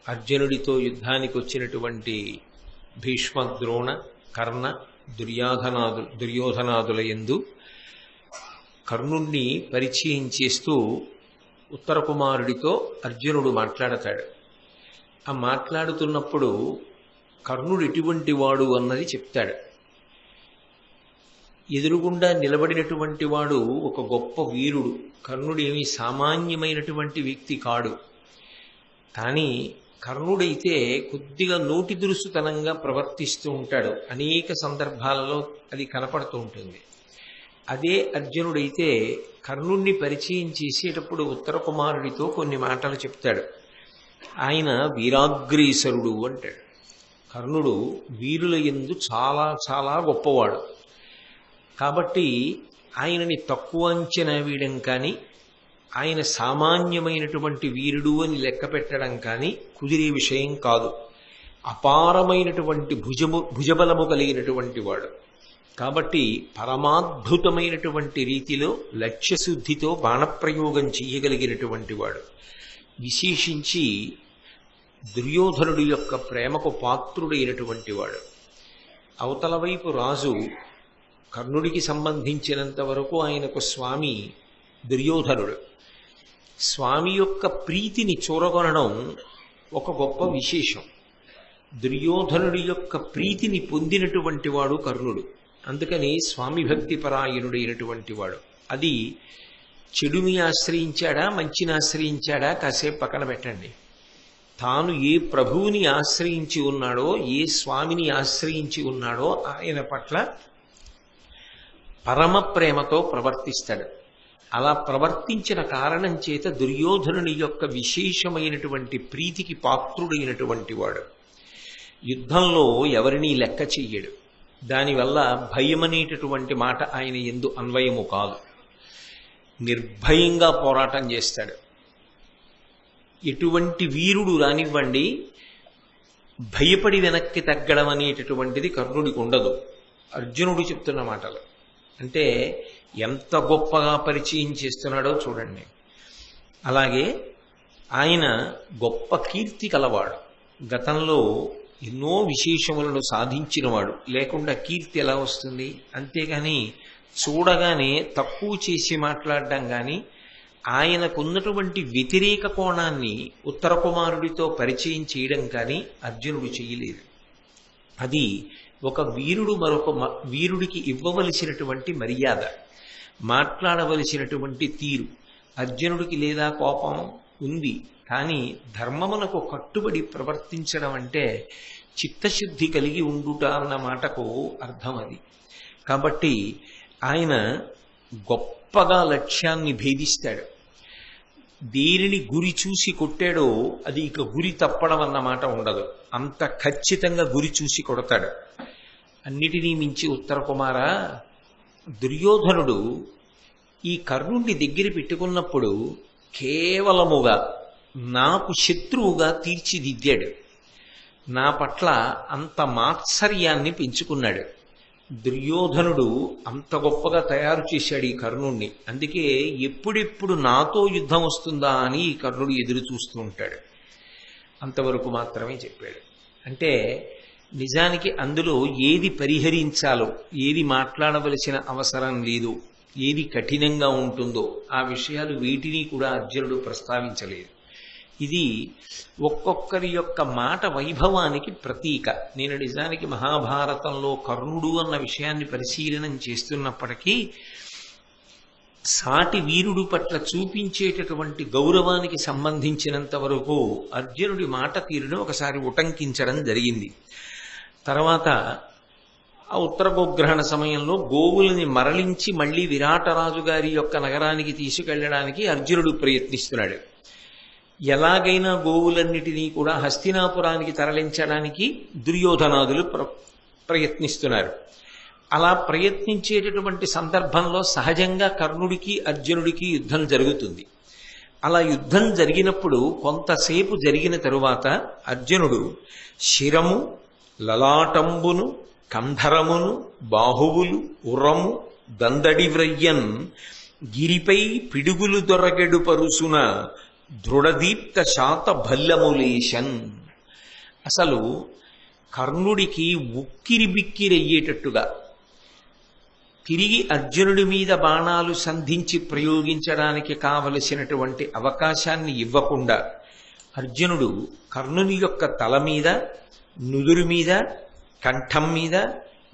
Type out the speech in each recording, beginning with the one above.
అర్జునుడితో యుద్ధానికి వచ్చినటువంటి భీష్మ, ద్రోణ, కర్ణ, దుర్యోధనాదుల యందు కర్ణుణ్ణి పరిచయం చేస్తూ ఉత్తర కుమారుడితో అర్జునుడు మాట్లాడతాడు. ఆ మాట్లాడుతున్నప్పుడు కర్ణుడు ఎటువంటి వాడు అన్నది చెప్తాడు. ఎదురుగుండా నిలబడినటువంటి వాడు ఒక గొప్ప వీరుడు. కర్ణుడు ఏమీ సామాన్యమైనటువంటి వ్యక్తి కాడు. కానీ కర్ణుడైతే కొద్దిగా నోటి దురుసుతనంగా ప్రవర్తిస్తూ ఉంటాడు. అనేక సందర్భాలలో అది కనపడుతూ ఉంటుంది. అదే అర్జునుడైతే కర్ణుణ్ణి పరిచయం చేసేటప్పుడు ఉత్తర కుమారుడితో కొన్ని మాటలు చెప్తాడు. ఆయన వీరాగ్రేసరుడు అంటాడు. కర్ణుడు వీరుల యందు చాలా చాలా గొప్పవాడు. కాబట్టి ఆయనని తక్కువ అంచనా వేయడం కానీ, ఆయన సామాన్యమైనటువంటి వీరుడు అని లెక్క పెట్టడం కానీ కుదిరే విషయం కాదు. అపారమైనటువంటి భుజబలము కలిగినటువంటి వాడు. కాబట్టి పరమాద్భుతమైనటువంటి రీతిలో లక్ష్యశుద్ధితో బాణప్రయోగం చేయగలిగినటువంటి వాడు. విశేషించి దుర్యోధనుడి యొక్క ప్రేమకు పాత్రుడైనటువంటి వాడు. అవతల వైపు రాజు కర్ణుడికి సంబంధించినంత వరకు ఆయనకు స్వామి దుర్యోధనుడు. స్వామి యొక్క ప్రీతిని చూరగొనడం ఒక గొప్ప విశేషం. దుర్యోధనుడి యొక్క ప్రీతిని పొందినటువంటి వాడు కర్ణుడు. అందుకని స్వామి భక్తి పరాయణుడైనటువంటి వాడు. అది చెడుని ఆశ్రయించాడా, మంచిని ఆశ్రయించాడా కాసేపు పక్కన పెట్టండి. తాను ఏ ప్రభువుని ఆశ్రయించి ఉన్నాడో, ఏ స్వామిని ఆశ్రయించి ఉన్నాడో ఆయన పట్ల పరమ ప్రేమతో ప్రవర్తిస్తాడు. అలా ప్రవర్తించిన కారణం చేత దుర్యోధనుని యొక్క విశేషమైనటువంటి ప్రీతికి పాత్రుడైనటువంటి వాడు. యుద్ధంలో ఎవరినీ లెక్క చెయ్యడు. దానివల్ల భయమనేటటువంటి మాట ఆయన యందు అన్వయము కాదు. నిర్భయంగా పోరాటం చేస్తాడు. ఎటువంటి వీరుడు రానివ్వండి, భయపడి వెనక్కి తగ్గడం అనేటటువంటిది కర్ణుడికి ఉండదు. అర్జునుడు చెప్తున్న మాటలు అంటే ఎంత గొప్పగా పరిచయం చేస్తున్నాడో చూడండి. అలాగే ఆయన గొప్ప కీర్తి కలవాడు. గతంలో ఎన్నో విశేషములను సాధించినవాడు. లేకుండా కీర్తి ఎలా వస్తుంది? అంతేగాని చూడగానే తక్కువ చేసి మాట్లాడడం కానీ, ఆయనకున్నటువంటి వ్యతిరేక కోణాన్ని ఉత్తర కుమారుడితో పరిచయం చేయడం కానీ అర్జునుడు చేయలేదు. అది ఒక వీరుడు మరొక వీరుడికి ఇవ్వవలసినటువంటి మర్యాద, మాట్లాడవలసినటువంటి తీరు. అర్జునుడికి లేదా కోపం ఉంది, కానీ ధర్మమునకు కట్టుబడి ప్రవర్తించడం అంటే చిత్తశుద్ధి కలిగి ఉండుట అన్న మాటకు అర్థం అది. కాబట్టి ఆయన గొప్పగా లక్ష్యాన్ని భేదిస్తాడు. దేనిని గురి చూసి కొట్టాడో అది ఇక గురి తప్పడం అన్న మాట ఉండదు. అంత ఖచ్చితంగా గురి చూసి కొడతాడు. అన్నిటినీ మించి ఉత్తర కుమార, దుర్యోధనుడు ఈ కర్ణుడిని దగ్గర పెట్టుకున్నప్పుడు కేవలముగా నాకు శత్రువుగా తీర్చిదిద్దాడు. నా పట్ల అంత మాత్సర్యాన్ని పెంచుకున్నాడు. దుర్యోధనుడు అంత గొప్పగా తయారు చేశాడు ఈ కర్ణుణ్ణి. అందుకే ఎప్పుడెప్పుడు నాతో యుద్ధం వస్తుందా అని ఈ కర్ణుడు ఎదురు చూస్తూ ఉంటాడు. అంతవరకు మాత్రమే చెప్పాడు. అంటే నిజానికి అందులో ఏది పరిహరించాలో, ఏది మాట్లాడవలసిన అవసరం లేదు, ఏది కఠినంగా ఉంటుందో ఆ విషయాలు వీటిని కూడా అర్జునుడు ప్రస్తావించలేదు. ఇది ఒక్కొక్కరి యొక్క మాట వైభవానికి ప్రతీక. నేను నిజానికి మహాభారతంలో కర్ణుడు అన్న విషయాన్ని పరిశీలనం చేస్తున్నప్పటికీ సాటి వీరుడు పట్ల చూపించేటటువంటి గౌరవానికి సంబంధించినంత వరకు అర్జునుడి మాట తీరును ఒకసారి ఉటంకించడం జరిగింది. తర్వాత ఆ ఉత్తర గోగ్రహణ సమయంలో గోవులని మరలించి మళ్లీ విరాటరాజు గారి యొక్క నగరానికి తీసుకెళ్లడానికి అర్జునుడు ప్రయత్నిస్తున్నాడు. ఎలాగైనా గోవులన్నిటినీ కూడా హస్తినాపురానికి తరలించడానికి దుర్యోధనాదులు ప్రయత్నిస్తున్నారు. అలా ప్రయత్నించేటటువంటి సందర్భంలో సహజంగా కర్ణుడికి అర్జునుడికి యుద్ధం జరుగుతుంది. అలా యుద్ధం జరిగినప్పుడు కొంతసేపు జరిగిన తరువాత అర్జునుడు శిరము, లలాటంబును, కంధరమును, బాహువులు, ఉరము, దందడి వ్రయ్యన్ గిరిపై పిడుగులు దొరగెడు పరుసున దృఢదీప్త శాత భల్లములేశన్. అసలు కర్ణుడికి ఉక్కిరి బిక్కిరయ్యేటట్టుగా తిరిగి అర్జునుడి మీద బాణాలు సంధించి ప్రయోగించడానికి కావలసినటువంటి అవకాశాన్ని ఇవ్వకుండా అర్జునుడు కర్ణుని యొక్క తల మీద, నుదురు మీద, కంఠం మీద,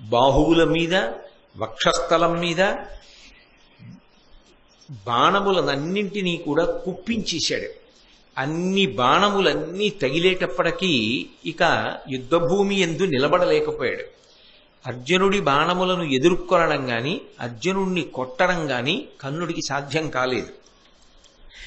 బాహువుల మీద, వక్షస్థలం మీద బాణములనన్నింటినీ కూడా కుప్పించేశాడు. అన్ని బాణములన్నీ తగిలేటప్పటికీ ఇక యుద్ధభూమి యందు నిలబడలేకపోయాడు. అర్జునుడి బాణములను ఎదుర్కొనడం గాని, అర్జునుడిని కొట్టడం గాని కర్ణుడికి సాధ్యం కాలేదు.